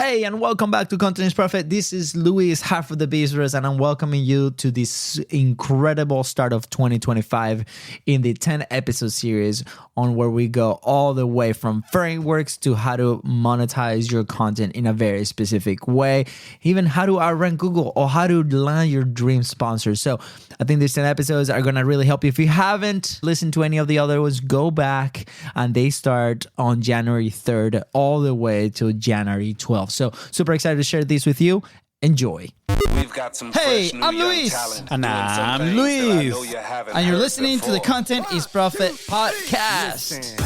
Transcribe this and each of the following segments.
Hey, and welcome back to Content is Profit. This is Luis, half of the business, and I'm welcoming you to this incredible start of 2025 in the 10 episode series on where we go all the way from frameworks to how to monetize your content in a very specific way, even how to outrank Google or how to land your dream sponsors. So I think these 10 episodes are going to really help you. If you haven't listened to any of the other ones, go back, and they start on January 3rd all the way to January 12th. So super excited to share this with you. Enjoy. We've got some Hey, I'm Luis. And I'm Luis. And you're listening to the Content is Profit podcast.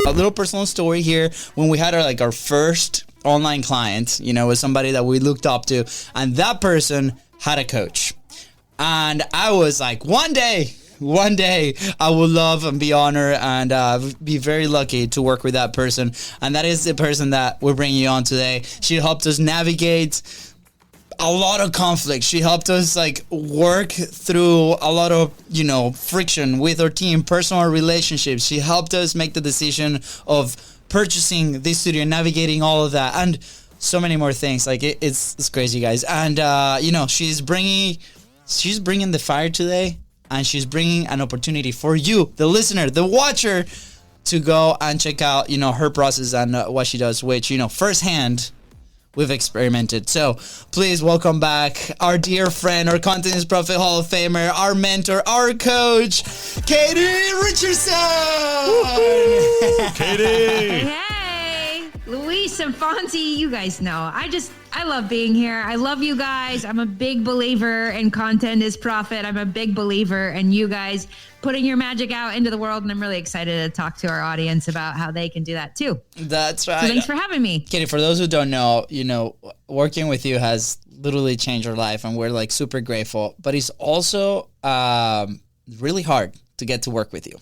A little personal story here. When we had our first online client, was somebody that we looked up to, and that person had a coach. And I was like, one day I would love and be honored and be very lucky to work with that person. And that is the person that we're bringing you on today. She helped us navigate a lot of conflict. She helped us work through a lot of, friction with our team, personal relationships. She helped us make the decision of purchasing this studio, navigating all of that, and so many more things. It's crazy, guys. And, she's bringing the fire today. And she's bringing an opportunity for you, the listener, the watcher, to go and check out, her process and what she does, which, firsthand, we've experimented. So please welcome back our dear friend, our Content is Profit Hall of Famer, our mentor, our coach, Katie Richardson. Katie. Hey, Luis and Fonzie, you guys know. I love being here. I love you guys. I'm a big believer in Content is Profit. I'm a big believer in you guys putting your magic out into the world. And I'm really excited to talk to our audience about how they can do that too. That's right. So thanks for having me. Katie, for those who don't know, working with you has literally changed our life, and we're super grateful. But it's also really hard to get to work with you.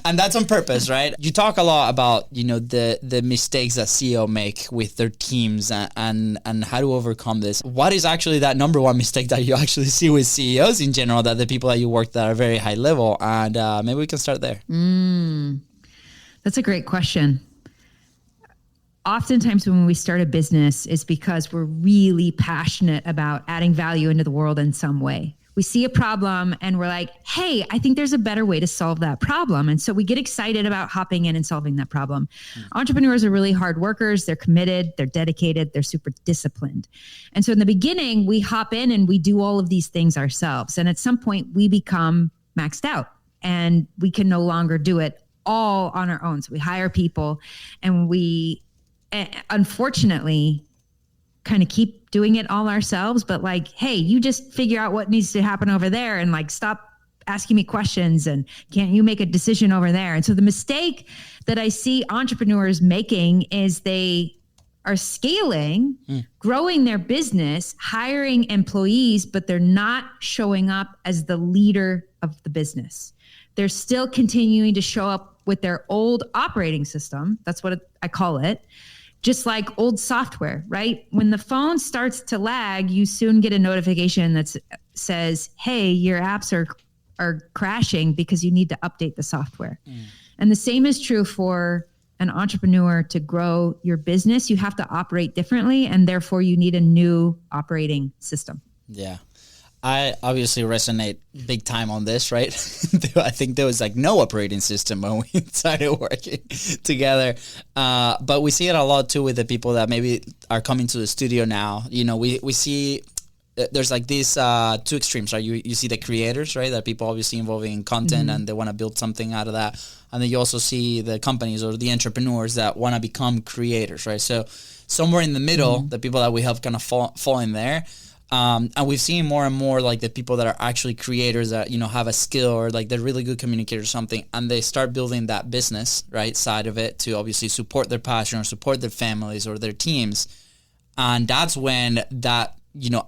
And that's on purpose, right? You talk a lot about, the mistakes that CEO make with their teams and how to overcome this. What is actually that number one mistake that you actually see with CEOs in general, that the people that you work that are very high level? And maybe we can start there. That's a great question. Oftentimes when we start a business, it's because we're really passionate about adding value into the world in some way. We see a problem and we're like, hey, I think there's a better way to solve that problem. And so we get excited about hopping in and solving that problem. Entrepreneurs are really hard workers. They're committed, they're dedicated, they're super disciplined. And so in the beginning, we hop in and we do all of these things ourselves. And at some point we become maxed out and we can no longer do it all on our own. So we hire people and we, unfortunately, kind of keep doing it all ourselves, but hey, you just figure out what needs to happen over there and stop asking me questions, and can't you make a decision over there? And so the mistake that I see entrepreneurs making is they are scaling, growing their business, hiring employees, but they're not showing up as the leader of the business. They're still continuing to show up with their old operating system. That's what I call it. Just like old software, right? When the phone starts to lag, you soon get a notification that says, hey, your apps are crashing because you need to update the software. And the same is true for an entrepreneur. To grow your business, you have to operate differently, and therefore you need a new operating system. Yeah. I obviously resonate big time on this, right? I think there was no operating system when we started working together. But we see it a lot too with the people that maybe are coming to the studio now. We see there's these two extremes, right? You see the creators, right? That people obviously involving in content and they want to build something out of that. And then you also see the companies or the entrepreneurs that want to become creators, right? So somewhere in the middle, the people that we help kind of fall in there. And we've seen more and more the people that are actually creators that, have a skill or they're really good communicators or something, and they start building that business, right, side of it to obviously support their passion or support their families or their teams. And that's when that,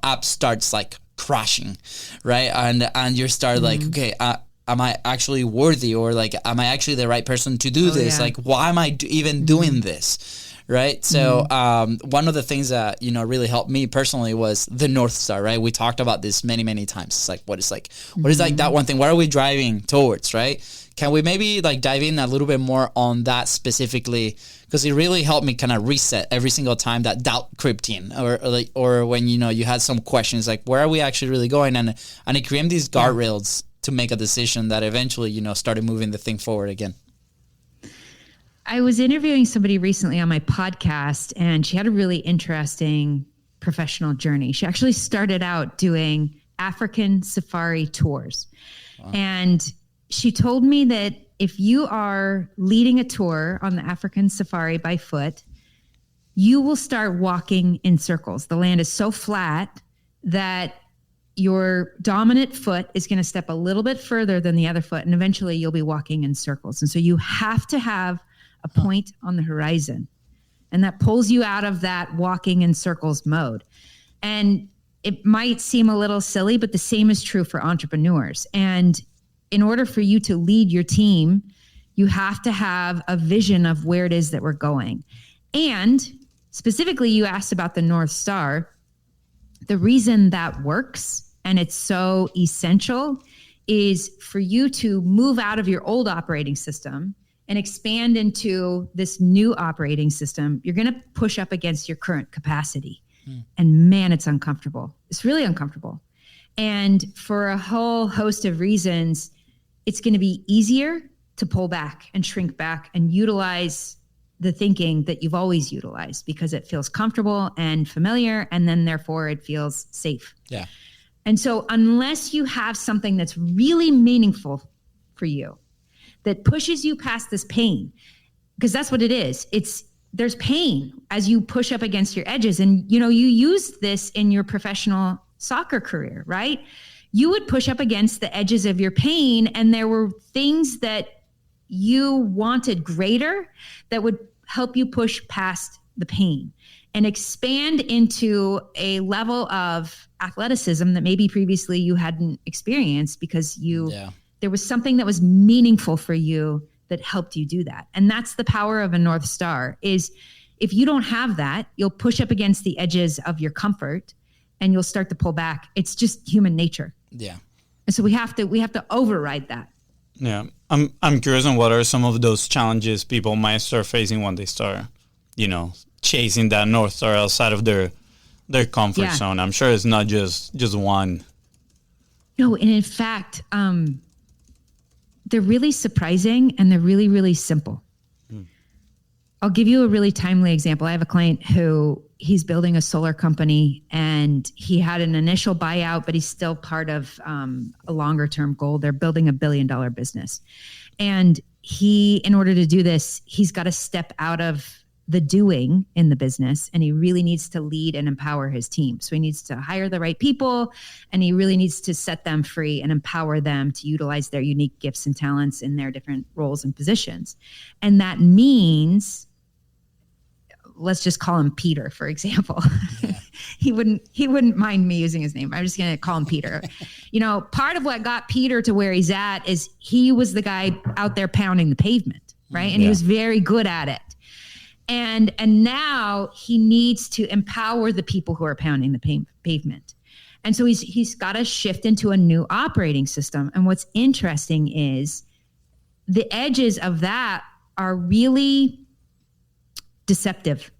app starts crashing, right? And you start okay, am I actually worthy, or am I actually the right person to do this? Yeah. Why am I even doing this? right? So one of the things that, you know, really helped me personally was the North Star, right? We talked about this many, many times. It's like, what is like that one thing? What are we driving towards, right? Can we maybe like dive in a little bit more on that specifically? Because it really helped me kind of reset every single time that doubt crept in, or when, you know, you had some questions like, where are we actually really going? And it created these guardrails to make a decision that eventually, you know, started moving the thing forward again. I was interviewing somebody recently on my podcast, and she had a really interesting professional journey. She actually started out doing African safari tours. Wow. And she told me that if you are leading a tour on the African safari by foot, you will start walking in circles. The land is so flat that your dominant foot is going to step a little bit further than the other foot, and eventually you'll be walking in circles. And so you have to have a point on the horizon, and that pulls you out of that walking in circles mode. And it might seem a little silly, but the same is true for entrepreneurs. And in order for you to lead your team, you have to have a vision of where it is that we're going. And specifically, you asked about the North Star. The reason that works, and it's so essential, is for you to move out of your old operating system and expand into this new operating system. You're going to push up against your current capacity. And man, it's uncomfortable. It's really uncomfortable. And for a whole host of reasons, it's going to be easier to pull back and shrink back and utilize the thinking that you've always utilized, because it feels comfortable and familiar, and then therefore it feels safe. Yeah. And so unless you have something that's really meaningful for you, that pushes you past this pain, because that's what it is. There's pain as you push up against your edges. And, you know, you used this in your professional soccer career, right? You would push up against the edges of your pain, and there were things that you wanted greater that would help you push past the pain and expand into a level of athleticism that maybe previously you hadn't experienced, because there was something that was meaningful for you that helped you do that. And that's the power of a North Star. Is if you don't have that, you'll push up against the edges of your comfort and you'll start to pull back. It's just human nature. Yeah. And so we have to override that. Yeah. I'm curious on what are some of those challenges people might start facing when they start, you know, chasing that North Star outside of their comfort zone. I'm sure it's not just one. No, and in fact, they're really surprising, and they're really, really simple. I'll give you a really timely example. I have a client who he's building a solar company, and he had an initial buyout, but he's still part of a longer term goal. They're building $1 billion business. And in order to do this, he's got to step out of the doing in the business, and he really needs to lead and empower his team. So he needs to hire the right people, and he really needs to set them free and empower them to utilize their unique gifts and talents in their different roles and positions. And that means, let's just call him Peter, for example. He wouldn't mind me using his name. I'm just going to call him Peter. You know, part of what got Peter to where he's at is he was the guy out there pounding the pavement, right? And he was very good at it. And now he needs to empower the people who are pounding the pavement. And so he's got to shift into a new operating system. And what's interesting is the edges of that are really deceptive.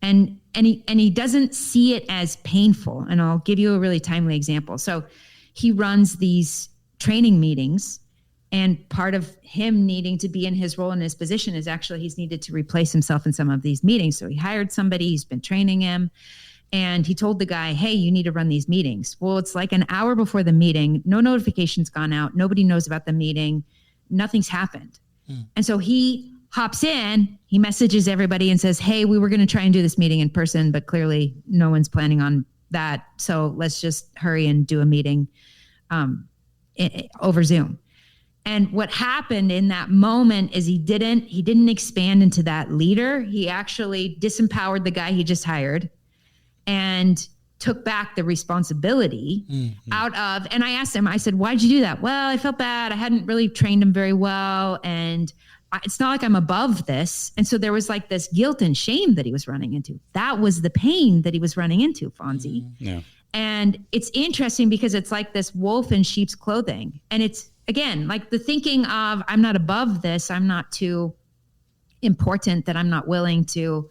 And he doesn't see it as painful. And I'll give you a really timely example. So he runs these training meetings, and part of him needing to be in his role and his position is actually he's needed to replace himself in some of these meetings. So he hired somebody, he's been training him, and he told the guy, hey, you need to run these meetings. Well, it's like an hour before the meeting, no notification's gone out, nobody knows about the meeting, nothing's happened. And so he hops in, he messages everybody and says, hey, we were going to try and do this meeting in person, but clearly no one's planning on that. So let's just hurry and do a meeting over Zoom. And what happened in that moment is he didn't expand into that leader. He actually disempowered the guy he just hired and took back the responsibility out of, and I asked him, I said, why'd you do that? Well, I felt bad. I hadn't really trained him very well. And it's not like I'm above this. And so there was like this guilt and shame that he was running into. That was the pain that he was running into, Fonzie. Yeah. And it's interesting because it's like this wolf in sheep's clothing. And it's, again, like the thinking of, I'm not above this, I'm not too important, that I'm not willing to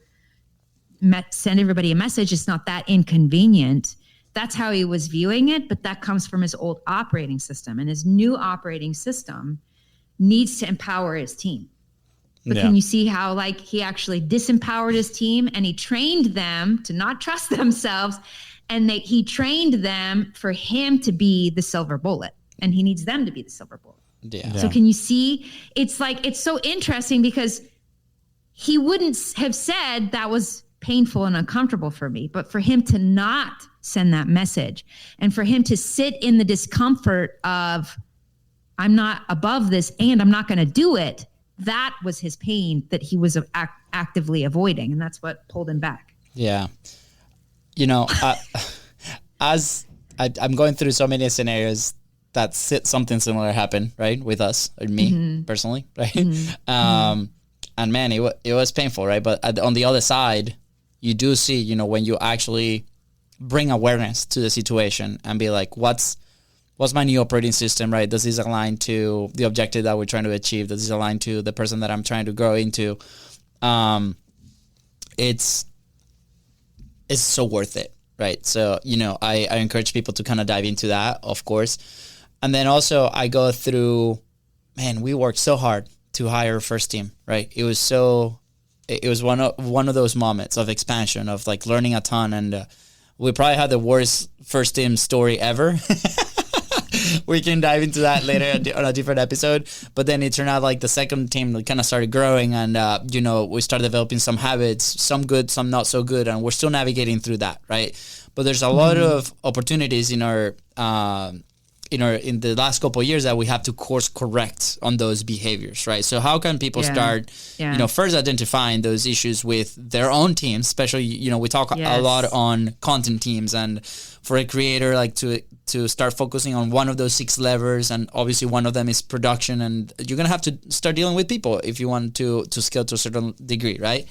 send everybody a message. It's not that inconvenient. That's how he was viewing it, but that comes from his old operating system. And his new operating system needs to empower his team. But can you see how like he actually disempowered his team and he trained them to not trust themselves, and he trained them for him to be the silver bullet, and he needs them to be the silver bullet. Yeah. So can you see, it's like, it's so interesting because he wouldn't have said that was painful and uncomfortable for me, but for him to not send that message and for him to sit in the discomfort of, I'm not above this and I'm not going to do it. That was his pain that he was actively avoiding. And that's what pulled him back. Yeah. You know, as I'm going through so many scenarios that something similar happened, right, with us, or me personally, right? And man, it was painful, right? But on the other side, you do see, you know, when you actually bring awareness to the situation and be like, what's my new operating system, right? Does this align to the objective that we're trying to achieve? Does this align to the person that I'm trying to grow into? It's so worth it, right? So, you know, I encourage people to kind of dive into that, of course. And then also I go through, man, we worked so hard to hire a first team, right? It was one of those moments of expansion, of like learning a ton. And we probably had the worst first team story ever. We can dive into that later on a different episode. But then it turned out like the second team kind of started growing, and you know, we started developing some habits, some good, some not so good, and we're still navigating through that, right? But there's a lot of opportunities in our in the last couple of years that we have to course correct on those behaviors, right? So how can people start, you know, first identifying those issues with their own teams, especially, you know, we talk a lot on content teams, and for a creator, like to start focusing on one of those 6 levers, and obviously one of them is production, and you're going to have to start dealing with people if you want to scale to a certain degree, right?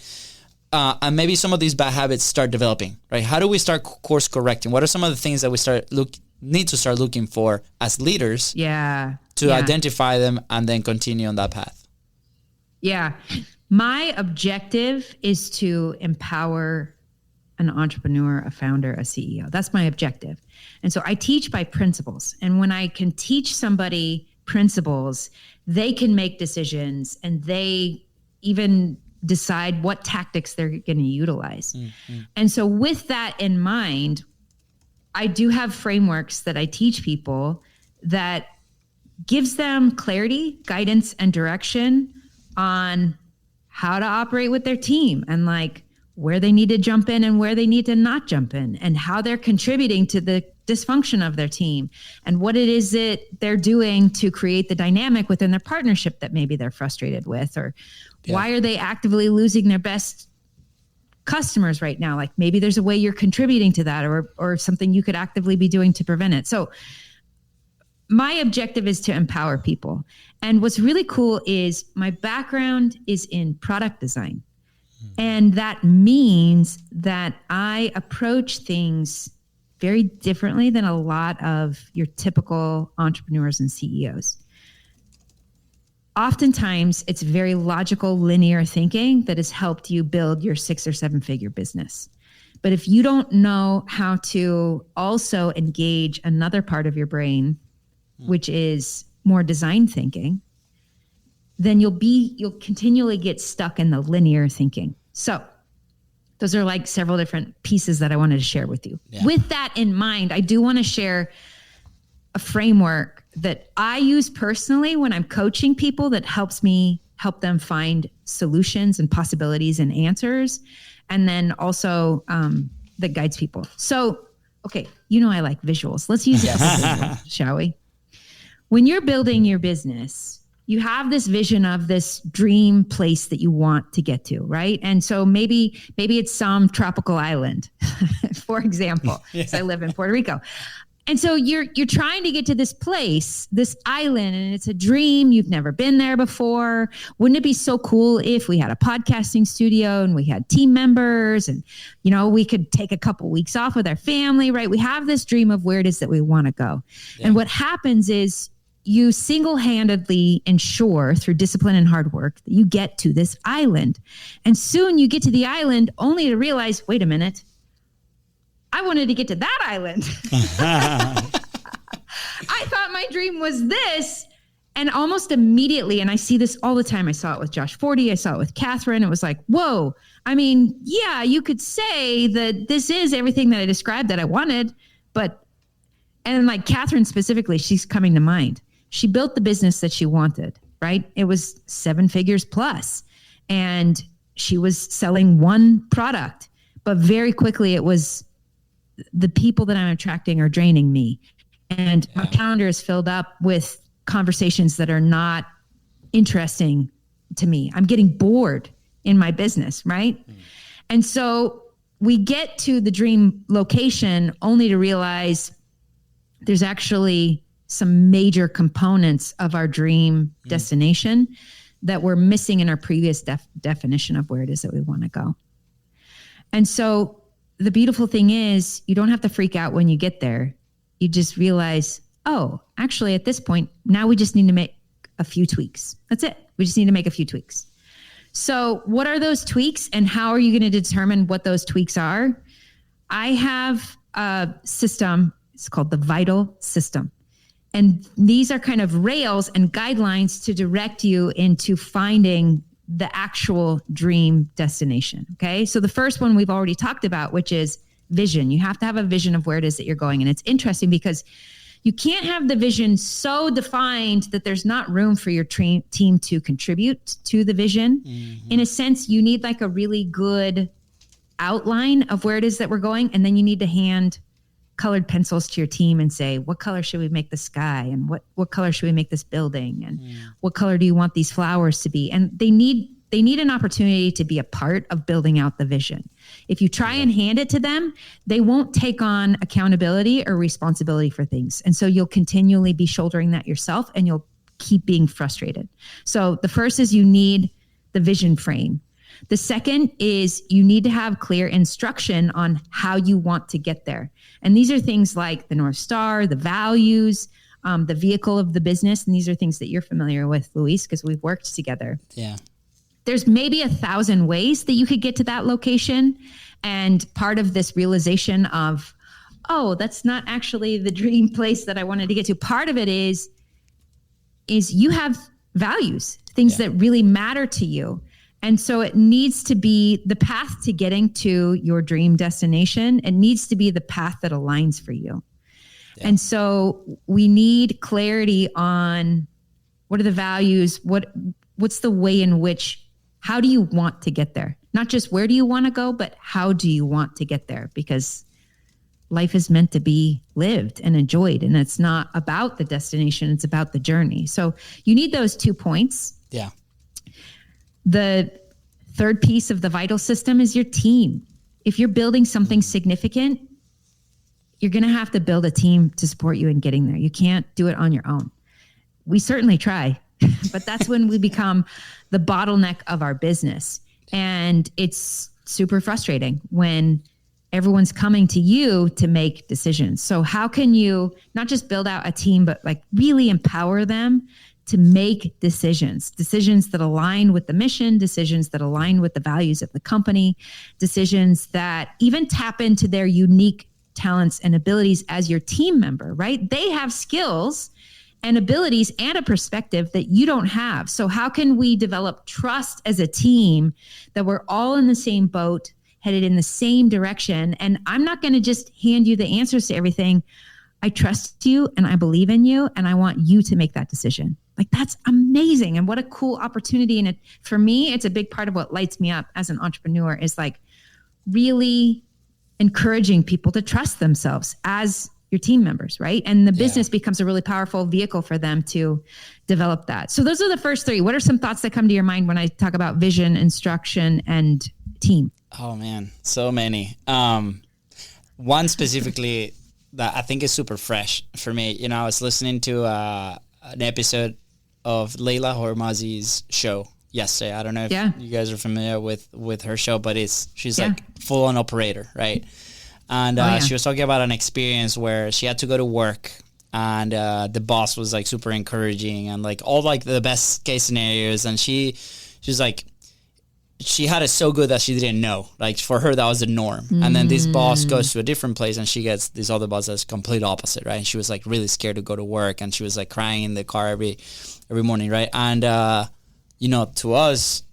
And maybe some of these bad habits start developing, right? How do we start course correcting? What are some of the things that we need to start looking for as leaders to identify them and then continue on that path? Yeah. My objective is to empower an entrepreneur, a founder, a CEO. That's my objective. And so I teach by principles. And when I can teach somebody principles, they can make decisions, and they even decide what tactics they're going to utilize. And so with that in mind, I do have frameworks that I teach people that gives them clarity, guidance, and direction on how to operate with their team, and like where they need to jump in and where they need to not jump in, and how they're contributing to the dysfunction of their team, and what it is that they're doing to create the dynamic within their partnership that maybe they're frustrated with, or why are they actively losing their best customers right now? Like maybe there's a way you're contributing to that, or something you could actively be doing to prevent it. So my objective is to empower people. And what's really cool is my background is in product design. And that means that I approach things very differently than a lot of your typical entrepreneurs and CEOs. Oftentimes, it's very logical, linear thinking that has helped you build your 6 or 7 figure business. But if you don't know how to also engage another part of your brain, which is more design thinking, then you'll continually get stuck in the linear thinking. So those are like several different pieces that I wanted to share with you. Yeah. With that in mind, I do want to share a framework that I use personally when I'm coaching people that helps me help them find solutions and possibilities and answers. And then also that guides people. So, okay, you know I like visuals. Let's use this visual, shall we? When you're building your business, you have this vision of this dream place that you want to get to, right? And so maybe it's some tropical island, for example, because I live in Puerto Rico. And so you're trying to get to this place, this island, and it's a dream. You've never been there before. Wouldn't it be so cool if we had a podcasting studio and we had team members and, you know, we could take a couple weeks off with our family, right? We have this dream of where it is that we want to go. Yeah. And what happens is you single-handedly ensure through discipline and hard work that you get to this island. And soon you get to the island only to realize, wait a minute, I wanted to get to that island. I thought my dream was this. And almost immediately, and I see this all the time. I saw it with Josh Forty. I saw it with Catherine. It was like, whoa. I mean, yeah, you could say that this is everything that I described that I wanted. And like Catherine specifically, she's coming to mind. She built the business that she wanted, right? It was 7 figures plus. And she was selling one product. But very quickly, it was, the people that I'm attracting are draining me. And my calendar is filled up with conversations that are not interesting to me. I'm getting bored in my business, right? And so we get to the dream location only to realize there's actually some major components of our dream destination that we're missing in our previous definition of where it is that we want to go. And so the beautiful thing is you don't have to freak out when you get there. You just realize, oh, actually at this point, now we just need to make a few tweaks. That's it. We just need to make a few tweaks. So what are those tweaks and how are you going to determine what those tweaks are? I have a system. It's called the Vital System. And these are kind of rails and guidelines to direct you into finding the actual dream destination. Okay. So the first one we've already talked about, which is vision. You have to have a vision of where it is that you're going. And it's interesting because you can't have the vision so defined that there's not room for your team to contribute to the vision. Mm-hmm. In a sense, you need like a really good outline of where it is that we're going. And then you need to hand colored pencils to your team and say, what color should we make the sky? And what color should we make this building? And what color do you want these flowers to be? And they need an opportunity to be a part of building out the vision. If you try and hand it to them, they won't take on accountability or responsibility for things. And so you'll continually be shouldering that yourself and you'll keep being frustrated. So the first is you need the vision frame. The second is you need to have clear instruction on how you want to get there. And these are things like the North Star, the values, the vehicle of the business. And these are things that you're familiar with, Luis, because we've worked together. Yeah. There's maybe 1,000 ways that you could get to that location. And part of this realization of, oh, that's not actually the dream place that I wanted to get to. Part of it is you have values, things that really matter to you. And so it needs to be the path to getting to your dream destination. It needs to be the path that aligns for you. Yeah. And so we need clarity on what are the values, what's the way in which, how do you want to get there? Not just where do you want to go, but how do you want to get there? Because life is meant to be lived and enjoyed. And it's not about the destination, it's about the journey. So you need those 2 points. Yeah. The third piece of the Vital System is your team. If you're building something significant, you're going to have to build a team to support you in getting there. You can't do it on your own. We certainly try, but that's when we become the bottleneck of our business. And it's super frustrating when everyone's coming to you to make decisions. So how can you not just build out a team, but like really empower them to make decisions that align with the mission, decisions that align with the values of the company, decisions that even tap into their unique talents and abilities as your team member, right? They have skills and abilities and a perspective that you don't have. So how can we develop trust as a team that we're all in the same boat, headed in the same direction? And I'm not going to just hand you the answers to everything. I trust you and I believe in you and I want you to make that decision. Like, that's amazing. And what a cool opportunity. And for me, it's a big part of what lights me up as an entrepreneur is like really encouraging people to trust themselves as your team members, right? And the business becomes a really powerful vehicle for them to develop that. So those are the first 3. What are some thoughts that come to your mind when I talk about vision, instruction, and team? Oh man, so many. One specifically that I think is super fresh for me. You know, I was listening to an episode of Leila Hormazi's show yesterday. I don't know if you guys are familiar with her show, but she's like full on operator, right? And she was talking about an experience where she had to go to work, and the boss was like super encouraging and like all like the best case scenarios, and she's like, she had it so good that she didn't know. Like for her, that was the norm. And then this boss goes to a different place, and she gets this other boss that's complete opposite, right? And she was like really scared to go to work, and she was like crying in the car every morning, right? And you know, to us,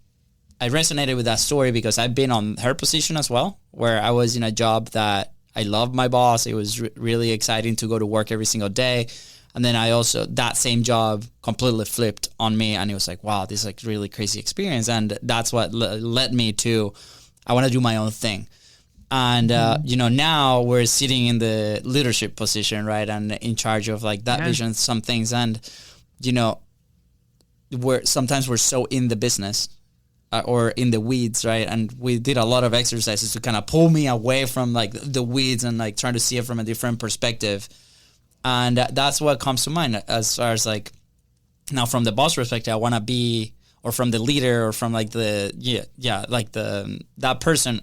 I resonated with that story because I've been on her position as well, where I was in a job that I loved my boss. It was really exciting to go to work every single day. And then I also, that same job completely flipped on me, and it was like, wow, this is like really crazy experience. And that's what led me to, I want to do my own thing. And, you know, now we're sitting in the leadership position, right? And in charge of like that vision, some things. And, you know, sometimes we're so in the business or in the weeds, right? And we did a lot of exercises to kind of pull me away from like the weeds and like trying to see it from a different perspective. And that's what comes to mind as far as like, now from the boss perspective, I want to be, or from the leader, or from like that person,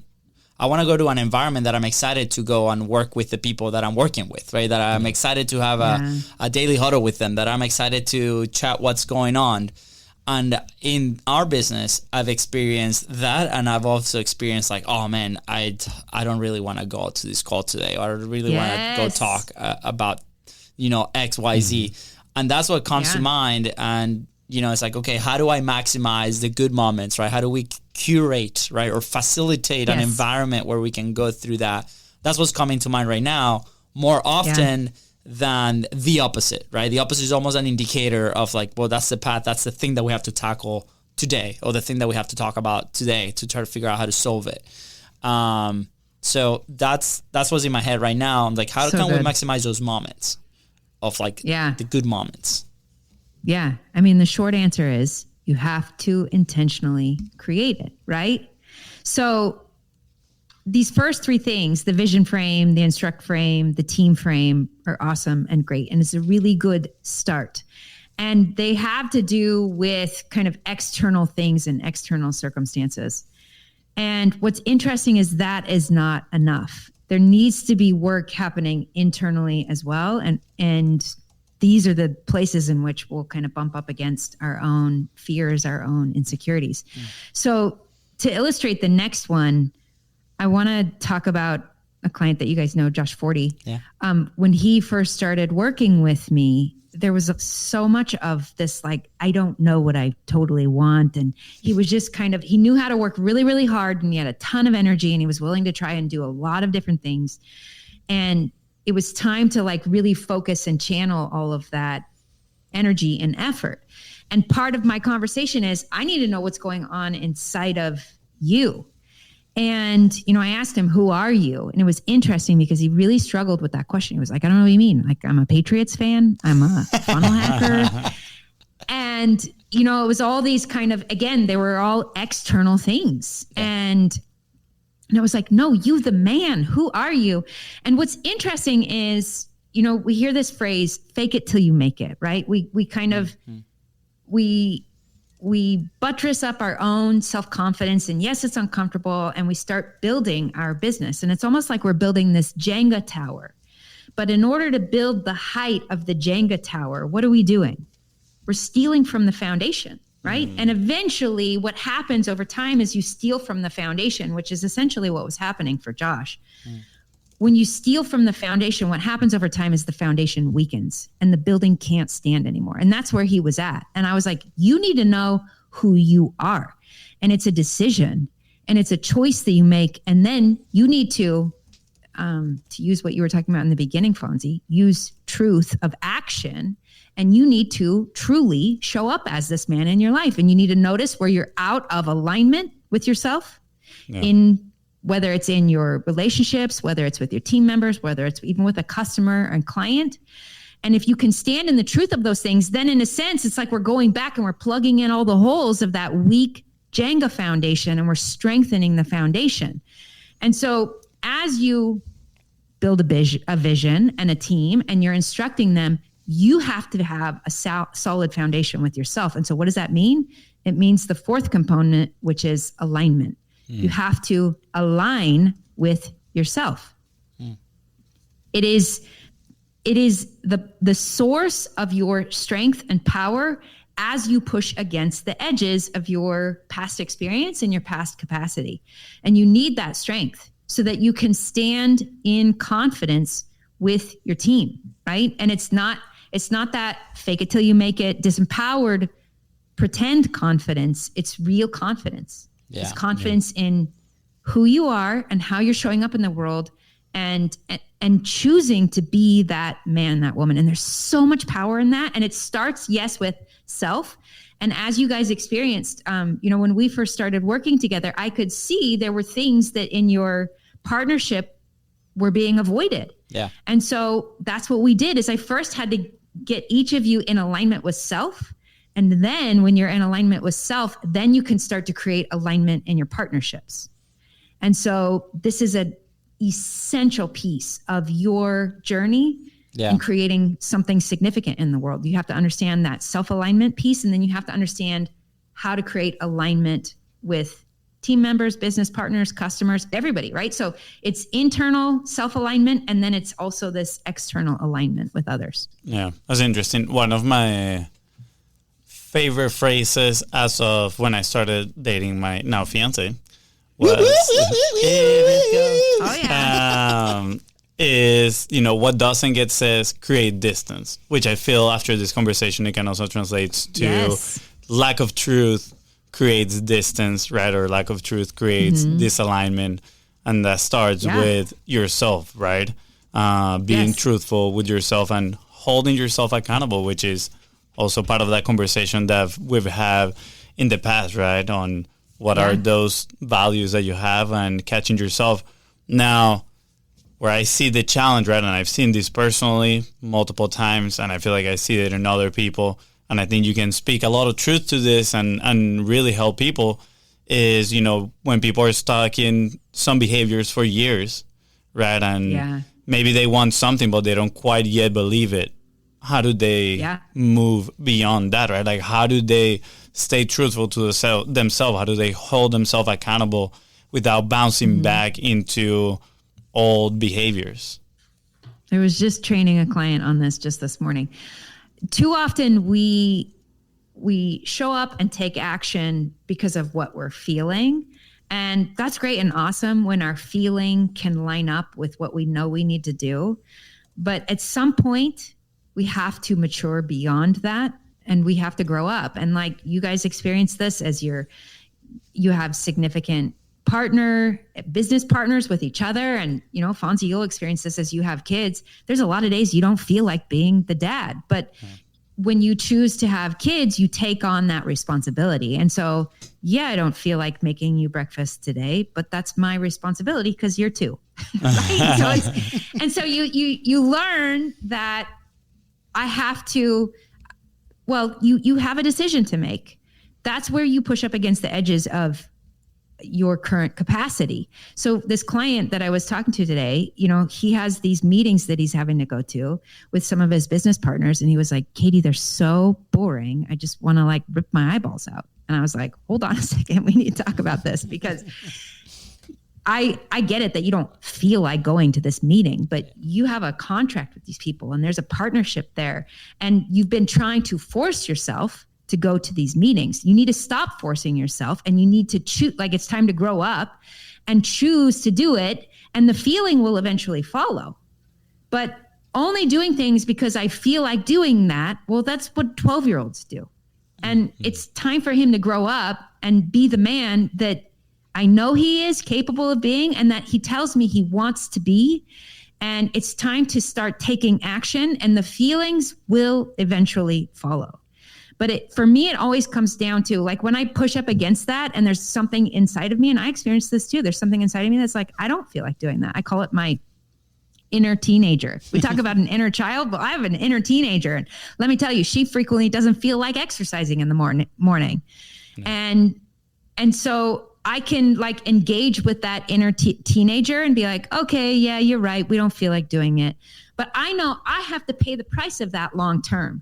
I want to go to an environment that I'm excited to go and work with the people that I'm working with, right? That I'm excited to have a daily huddle with them, that I'm excited to chat what's going on. And in our business, I've experienced that, and I've also experienced like, oh man, I don't really want to go to this call today, or I really want to go talk about, you know, X, Y, Z. And that's what comes to mind. And, you know, it's like, okay, how do I maximize the good moments, right? How do we curate, right? Or facilitate an environment where we can go through that? That's what's coming to mind right now more often than the opposite, right? The opposite is almost an indicator of like, well, that's the path. That's the thing that we have to tackle today, or the thing that we have to talk about today to try to figure out how to solve it. So that's what's in my head right now. I'm like, how can we maximize those moments of like the good moments? Yeah. I mean, the short answer is you have to intentionally create it, right? So these first three things, the vision frame, the instruct frame, the team frame, are awesome and great. And it's a really good start. And they have to do with kind of external things and external circumstances. And what's interesting is that is not enough. There needs to be work happening internally as well. And these are the places in which we'll kind of bump up against our own fears, our own insecurities. So to illustrate the next one, I want to talk about a client that you guys know, Josh Forty. When he first started working with me, there was so much of this, like, I don't know what I totally want. And he was just he knew how to work really, really hard, and he had a ton of energy, and he was willing to try and do a lot of different things. And it was time to like really focus and channel all of that energy and effort. And part of my conversation is, I need to know what's going on inside of you. And, you know, I asked him, who are you? And it was interesting because he really struggled with that question. He was like, I don't know what you mean. Like, I'm a Patriots fan. I'm a funnel hacker. And, you know, it was all these kind of, again, they were all external things. And I was like, no, you the man, who are you? And what's interesting is, you know, we hear this phrase, fake it till you make it, right? We kind of, we buttress up our own self-confidence, and yes, it's uncomfortable, and we start building our business. And it's almost like we're building this Jenga tower. But in order to build the height of the Jenga tower, what are we doing? We're stealing from the foundation, right? And eventually what happens over time is you steal from the foundation, which is essentially what was happening for Josh. When you steal from the foundation, what happens over time is the foundation weakens and the building can't stand anymore. And that's where he was at. And I was like, you need to know who you are. And it's a decision, and it's a choice that you make. And then you need to use what you were talking about in the beginning, Fonzie, use truth of action. And you need to truly show up as this man in your life. And you need to notice where you're out of alignment with yourself whether it's in your relationships, whether it's with your team members, whether it's even with a customer and client. And if you can stand in the truth of those things, then in a sense, it's like we're going back and we're plugging in all the holes of that weak Jenga foundation, and we're strengthening the foundation. And so as you build a vision and a team, and you're instructing them, you have to have a solid foundation with yourself. And so what does that mean? It means the fourth component, which is alignment. You have to align with yourself. It is the source of your strength and power as you push against the edges of your past experience and your past capacity. And you need that strength so that you can stand in confidence with your team, right? And it's not that fake it till you make it, disempowered, pretend confidence. It's real confidence. Yeah, it's confidence in who you are and how you're showing up in the world, and choosing to be that man, that woman. And there's so much power in that. And it starts, yes, with self. And as you guys experienced, when we first started working together, I could see there were things that in your partnership were being avoided. Yeah. And so that's what we did, is I first had to get each of you in alignment with self. And then when you're in alignment with self, then you can start to create alignment in your partnerships. And so this is an essential piece of your journey in creating something significant in the world. You have to understand that self-alignment piece, and then you have to understand how to create alignment with team members, business partners, customers, everybody, right? So it's internal self-alignment, and then it's also this external alignment with others. Yeah, that's interesting. One of my favorite phrases as of when I started dating my now fiance was is, what doesn't get says, create distance, which I feel after this conversation, it can also translate to lack of truth creates distance, right? Or lack of truth creates disalignment. And that starts with yourself, right? Being truthful with yourself and holding yourself accountable, which is also part of that conversation that we've had in the past, right? On what are those values that you have and catching yourself. Now, where I see the challenge, right? And I've seen this personally multiple times, and I feel like I see it in other people. And I think you can speak a lot of truth to this and really help people is, when people are stuck in some behaviors for years, right? And maybe they want something, but they don't quite yet believe it. How do they move beyond that, right? Like, how do they stay truthful to themselves? How do they hold themselves accountable without bouncing back into old behaviors? I was just training a client on this just this morning. Too often we show up and take action because of what we're feeling. And that's great and awesome when our feeling can line up with what we know we need to do. But at some point, we have to mature beyond that, and we have to grow up. And like you guys experience this as you have significant business partners with each other. And, Fonzie, you'll experience this as you have kids. There's a lot of days you don't feel like being the dad, but when you choose to have kids, you take on that responsibility. And so, I don't feel like making you breakfast today, but that's my responsibility because you're two. Right? So you learn that I have to, you have a decision to make. That's where you push up against the edges of your current capacity. So this client that I was talking to today, he has these meetings that he's having to go to with some of his business partners. And he was like, Katie, they're so boring. I just want to rip my eyeballs out. And I was like, hold on a second. We need to talk about this, because I get it that you don't feel like going to this meeting, but you have a contract with these people and there's a partnership there, and you've been trying to force yourself to go to these meetings. You need to stop forcing yourself, and you need to choose, it's time to grow up and choose to do it. And the feeling will eventually follow. But only doing things because I feel like doing that, that's what 12-year-olds do. And it's time for him to grow up and be the man that I know he is capable of being, and that he tells me he wants to be. And it's time to start taking action, and the feelings will eventually follow. But for me, it always comes down to when I push up against that, and there's something inside of me, and I experience this too. There's something inside of me that's like, I don't feel like doing that. I call it my inner teenager. We talk about an inner child, but I have an inner teenager. And let me tell you, she frequently doesn't feel like exercising in the morning. No. And so I can like engage with that inner teenager and be like, okay, yeah, you're right. We don't feel like doing it. But I know I have to pay the price of that long term.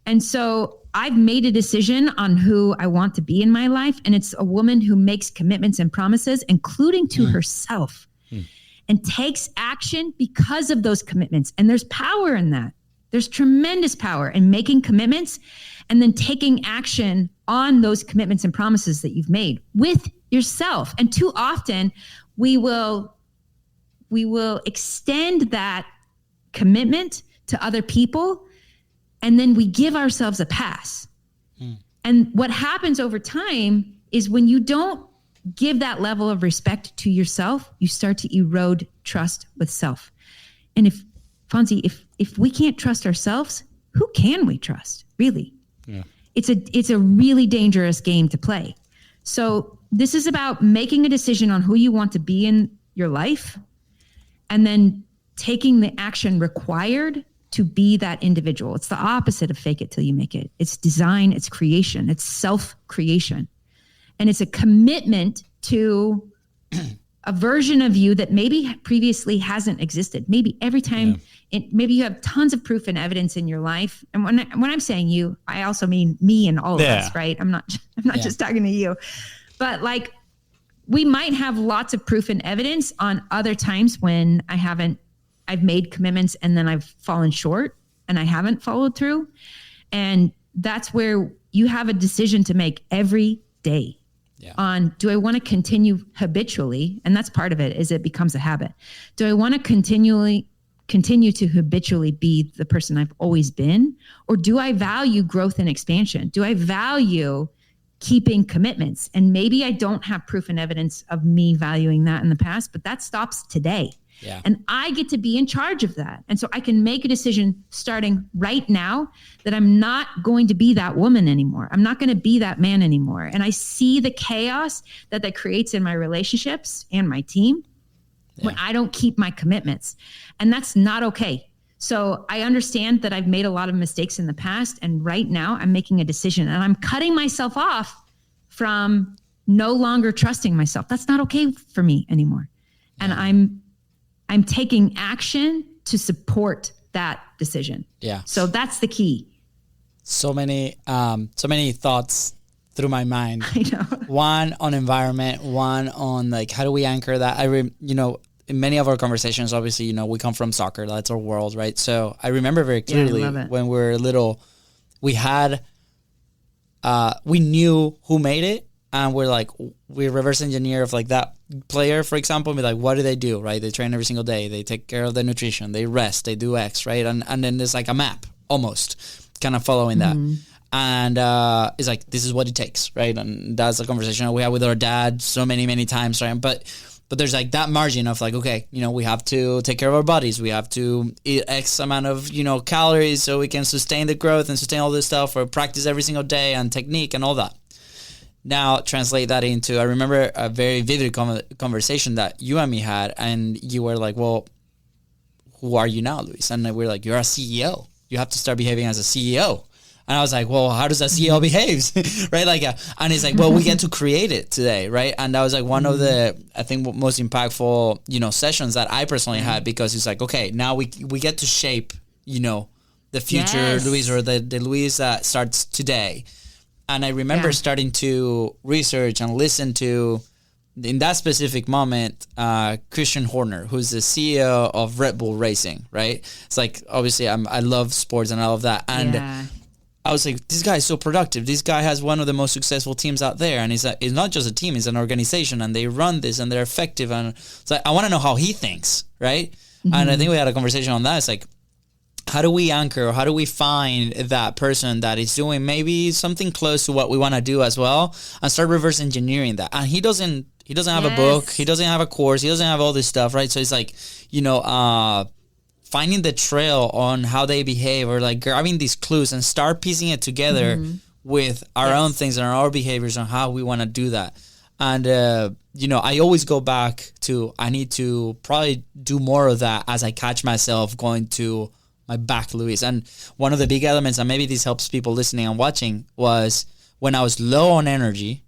And so I've made a decision on who I want to be in my life. And it's a woman who makes commitments and promises, including to herself, and takes action because of those commitments. And there's power in that. There's tremendous power in making commitments and then taking action on those commitments and promises that you've made with yourself. And too often we will extend that commitment to other people, and then we give ourselves a pass. And what happens over time is when you don't give that level of respect to yourself, you start to erode trust with self. And if we can't trust ourselves, who can we trust, really? Yeah. It's a really dangerous game to play. So this is about making a decision on who you want to be in your life, and then taking the action required to be that individual. It's the opposite of fake it till you make it. It's design, it's creation, it's self-creation. And it's a commitment to a version of you that maybe previously hasn't existed. Maybe every time, maybe you have tons of proof and evidence in your life. And when I'm saying you, I also mean me and all of us, right? I'm not just talking to you. But like, we might have lots of proof and evidence on other times when I've made commitments and then I've fallen short and I haven't followed through. And that's where you have a decision to make every day on, do I want to continue habitually? And that's part of it, is it becomes a habit. Do I want to continue to habitually be the person I've always been? Or do I value growth and expansion? Do I value keeping commitments? And maybe I don't have proof and evidence of me valuing that in the past, but that stops today. Yeah. And I get to be in charge of that. And so I can make a decision starting right now that I'm not going to be that woman anymore. I'm not going to be that man anymore. And I see the chaos that creates in my relationships and my team when I don't keep my commitments. And that's not okay. So I understand that I've made a lot of mistakes in the past. And right now I'm making a decision and I'm cutting myself off from no longer trusting myself. That's not okay for me anymore. And I'm taking action to support that decision. Yeah. So that's the key. So many thoughts through my mind. I know. One on environment, one on like, how do we anchor that? In many of our conversations, obviously, we come from soccer. That's our world, right? So I remember very clearly when we were little, we knew who made it. And we reverse engineer of like that player, for example, and be like, what do they do, right? They train every single day. They take care of their nutrition. They rest. They do X, right? And then there's like a map almost kind of following that. And it's like, this is what it takes, right? And that's a conversation we had with our dad so many, many times, right? But there's like that margin of like, okay, we have to take care of our bodies. We have to eat X amount of, calories so we can sustain the growth and sustain all this stuff, or practice every single day and technique and all that. Now translate that into, I remember a very vivid conversation that you and me had, and you were like, well, who are you now, Luis? And we were like, you're a CEO. You have to start behaving as a CEO. And I was like, well, how does a CEO behave? Right? And he's like, well, we get to create it today. Right. And that was like one of the, I think, most impactful, sessions that I personally had, because it's like, okay, now we get to shape, the future Luis, or the Luis that starts today. And I remember starting to research and listen to, in that specific moment, Christian Horner, who's the CEO of Red Bull Racing, right? It's like, obviously, I love sports and all of that. And I was like, this guy is so productive. This guy has one of the most successful teams out there. And it's not just a team, it's an organization. And they run this and they're effective. And it's like, I want to know how he thinks, right? And I think we had a conversation on that. It's like, how do we anchor, or how do we find that person that is doing maybe something close to what we want to do as well, and start reverse engineering that? And he doesn't have a book, he doesn't have a course, he doesn't have all this stuff, right? So it's like, finding the trail on how they behave, or like grabbing these clues and start piecing it together with our own things and our behaviors on how we want to do that. And, I always go back to, I need to probably do more of that as I catch myself going to my back, Luis. And one of the big elements, and maybe this helps people listening and watching, was when I was low on energy,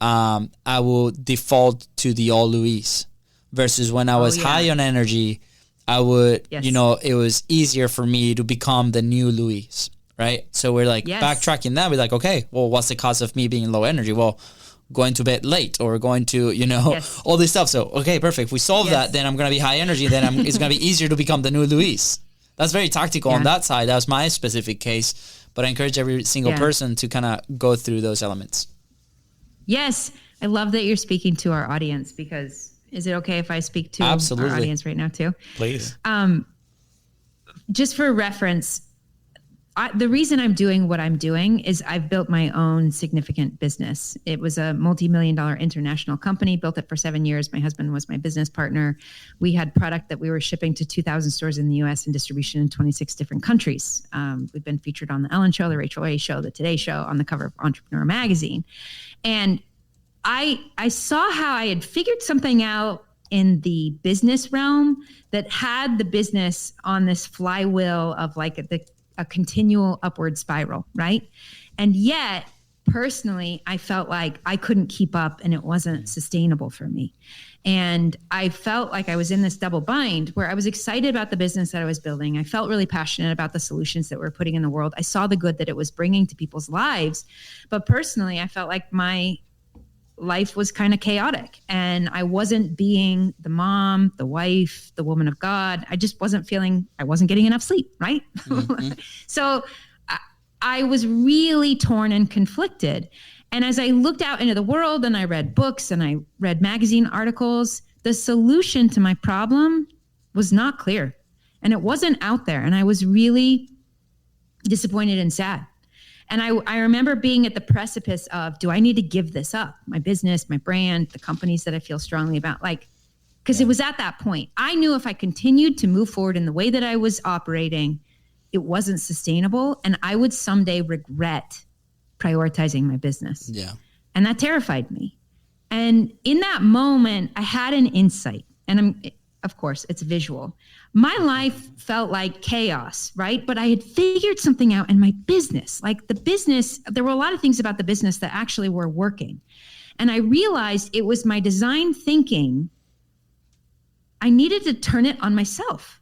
I will default to the old Luis. Versus when I was high on energy, I would, it was easier for me to become the new Luis, right? So we're like backtracking that. We're like, okay, well, what's the cause of me being low energy? Well, going to bed late or going to, all this stuff. So, okay, perfect. If we solve that, then I'm going to be high energy. Then it's going to be easier to become the new Luis. That's very tactical on that side. That was my specific case. But I encourage every single person to kind of go through those elements. Yes. I love that you're speaking to our audience because is it okay if I speak to our audience right now too? Please. Just for reference, the reason I'm doing what I'm doing is I've built my own significant business. It was a multi-million-dollar international company, built it for 7 years. My husband was my business partner. We had product that we were shipping to 2,000 stores in the US and distribution in 26 different countries. We've been featured on the Ellen Show, the Rachel Ray Show, the Today Show, on the cover of Entrepreneur Magazine. And I saw how I had figured something out in the business realm that had the business on this flywheel of like a continual upward spiral, right? And yet, personally, I felt like I couldn't keep up and it wasn't sustainable for me. And I felt like I was in this double bind where I was excited about the business that I was building. I felt really passionate about the solutions that we're putting in the world. I saw the good that it was bringing to people's lives. But personally, I felt like my life was kind of chaotic and I wasn't being the mom, the wife, the woman of God. I just wasn't I wasn't getting enough sleep, right? Mm-hmm. So I was really torn and conflicted. And as I looked out into the world and I read books and I read magazine articles, the solution to my problem was not clear and it wasn't out there. And I was really disappointed and sad. And I remember being at the precipice of, do I need to give this up? My business, my brand, the companies that I feel strongly about, because it was at that point. I knew if I continued to move forward in the way that I was operating, it wasn't sustainable. And I would someday regret prioritizing my business. Yeah. And that terrified me. And in that moment, I had an insight. And of course, it's visual. My life felt like chaos, right? But I had figured something out in my business. Like the business, there were a lot of things about the business that actually were working. And I realized it was my design thinking. I needed to turn it on myself.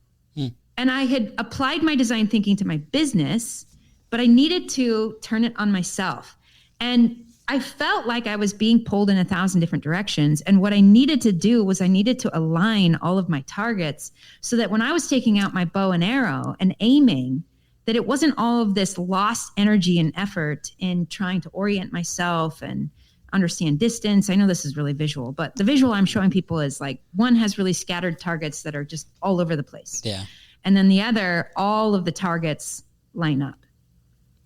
And I had applied my design thinking to my business, but I needed to turn it on myself. And I felt like I was being pulled in 1,000 different directions. And what I needed to do was I needed to align all of my targets so that when I was taking out my bow and arrow and aiming, that it wasn't all of this lost energy and effort in trying to orient myself and understand distance. I know this is really visual, but the visual I'm showing people is like one has really scattered targets that are just all over the place. Yeah. And then the other, all of the targets line up.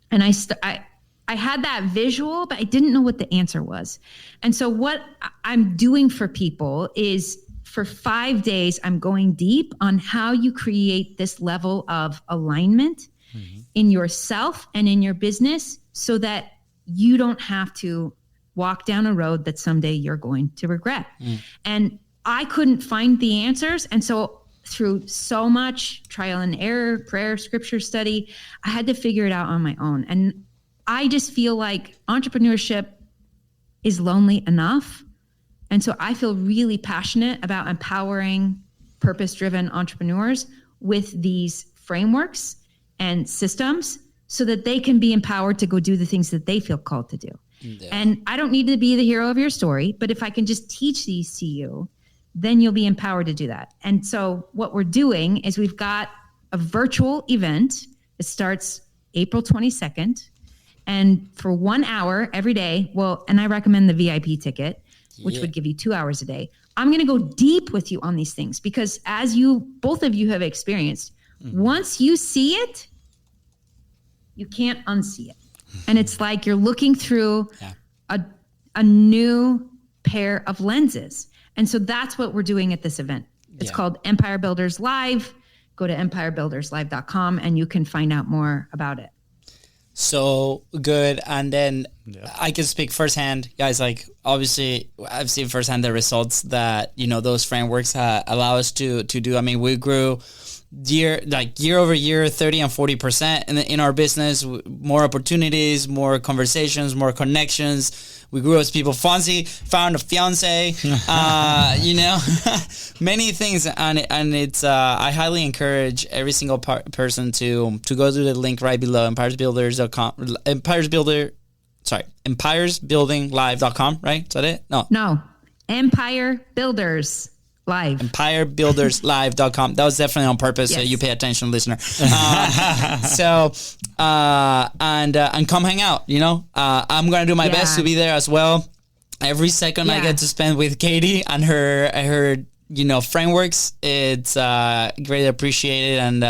And I had that visual, but I didn't know what the answer was. And so what I'm doing for people is for 5 days, I'm going deep on how you create this level of alignment in yourself and in your business so that you don't have to walk down a road that someday you're going to regret. And I couldn't find the answers. And so through so much trial and error, prayer, scripture study, I had to figure it out on my own. And I just feel like entrepreneurship is lonely enough. And so I feel really passionate about empowering purpose-driven entrepreneurs with these frameworks and systems so that they can be empowered to go do the things that they feel called to do. Yeah. And I don't need to be the hero of your story, but if I can just teach these to you, then you'll be empowered to do that. And so what we're doing is we've got a virtual event. It starts April 22nd. And for 1 hour every day, and I recommend the VIP ticket, which would give you 2 hours a day. I'm going to go deep with you on these things because as both of you have experienced, once you see it, you can't unsee it. And it's like you're looking through a new pair of lenses. And so that's what we're doing at this event. It's called Empire Builders Live. Go to empirebuilderslive.com and you can find out more about it. So good. And then I can speak firsthand, guys, like obviously I've seen firsthand the results that, those frameworks allow us to do. I mean, we grew year over year, 30 and 40% in our business, more opportunities, more conversations, more connections, We grew as people. Fonzie found a fiance. Many things, and it's. I highly encourage every single person to go to the link right below, empiresbuilders.com. Empiresbuildinglive.com. Right? Is that it? No. Empire Builders Live. Empirebuilderslive.com. That was definitely on purpose, so Yes. you pay attention, listener. And come hang out, I'm going to do my best to be there as well. Every second I get to spend with Katie and her frameworks, it's greatly appreciated, and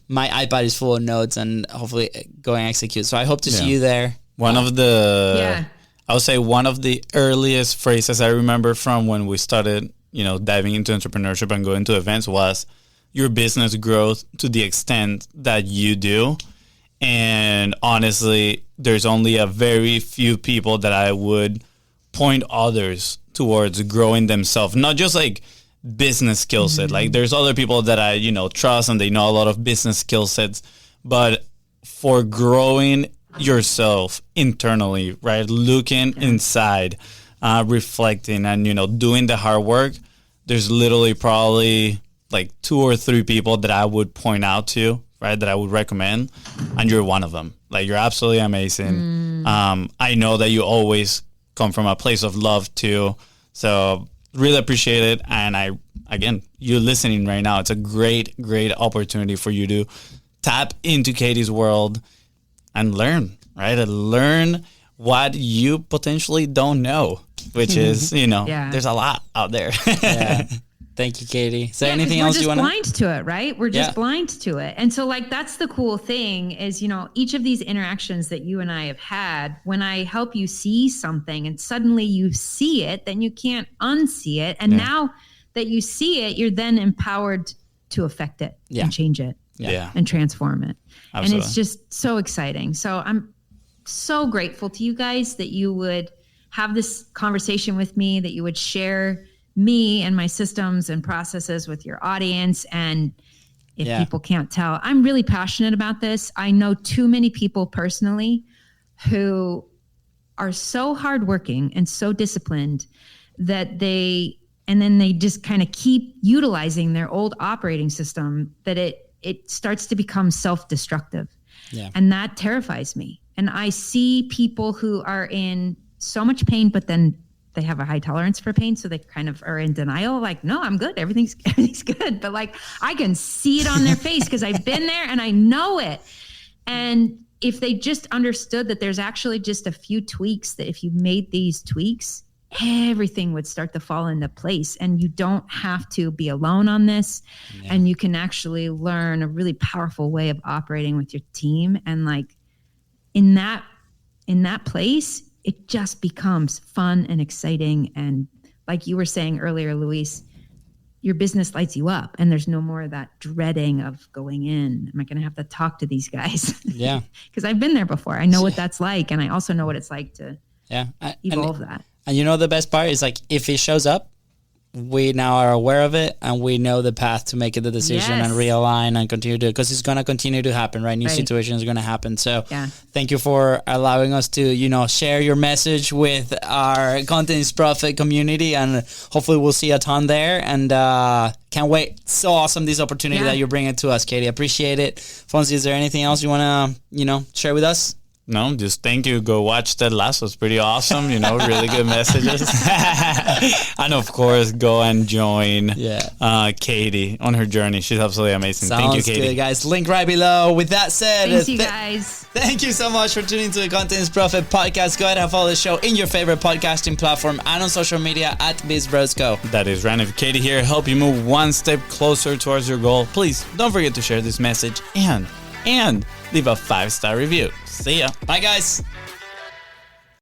my iPad is full of notes, and hopefully go and execute. So I hope to see you there. One of the earliest phrases I remember from when we started, diving into entrepreneurship and going to events was, your business grows to the extent that you do. And honestly, there's only a very few people that I would point others towards growing themselves, not just like business skill set. Like there's other people that I, trust, and they know a lot of business skill sets, but for growing yourself internally, right? Looking inside, reflecting, and, doing the hard work, there's literally probably like 2 or 3 people that I would point out to, right? That I would recommend. And you're one of them. Like, you're absolutely amazing. I know that you always come from a place of love too. So really appreciate it. And again, you listening right now, it's a great, great opportunity for you to tap into Katie's world and learn, right? And learn what you potentially don't know, which is, there's a lot out there. Yeah. Thank you, Katie. Is there anything else you want to? We're just blind to it, right? We're just blind to it. And so that's the cool thing is, each of these interactions that you and I have had, when I help you see something and suddenly you see it, then you can't unsee it. And now that you see it, you're then empowered to affect it and change it and transform it. Absolutely. And it's just so exciting. So I'm so grateful to you guys that you would have this conversation with me, that you would share me and my systems and processes with your audience. And if people can't tell, I'm really passionate about this. I know too many people personally who are so hardworking and so disciplined that they just kind of keep utilizing their old operating system, that it starts to become self-destructive. Yeah. And that terrifies me. And I see people who are in so much pain, but then they have a high tolerance for pain. So they kind of are in denial. Like, no, I'm good. Everything's good. But I can see it on their face because I've been there and I know it. And if they just understood that there's actually just a few tweaks, that if you made these tweaks, everything would start to fall into place, and you don't have to be alone on this. And you can actually learn a really powerful way of operating with your team. And in that place, it just becomes fun and exciting. And like you were saying earlier, Luis, your business lights you up, and there's no more of that dreading of going in. Am I going to have to talk to these guys? Yeah. Because I've been there before. I know what that's like. And I also know what it's like to evolve that. And the best part is if it shows up, we now are aware of it, and we know the path to make it the decision and realign and continue to, because it's going to continue to happen, right? New situations are going to happen. So thank you for allowing us to, share your message with our Content is Profit community, and hopefully we'll see a ton there. And can't wait. So awesome, this opportunity that you're bringing to us, Katie. Appreciate it. Fonzie, is there anything else you want to, share with us? No, just thank you. Go watch Ted Lasso. It's pretty awesome. Really good messages. And of course, go and join Katie on her journey. She's absolutely amazing. Thank you, Katie. Good, guys. Link right below. With that said, thanks, you guys. Thank you so much for tuning to the Content is Profit podcast. Go ahead and follow the show in your favorite podcasting platform and on social media at BizBrosCo. That is Ryan and Katie here. Help you move one step closer towards your goal. Please don't forget to share this message and leave a 5-star review. See ya. Bye, guys.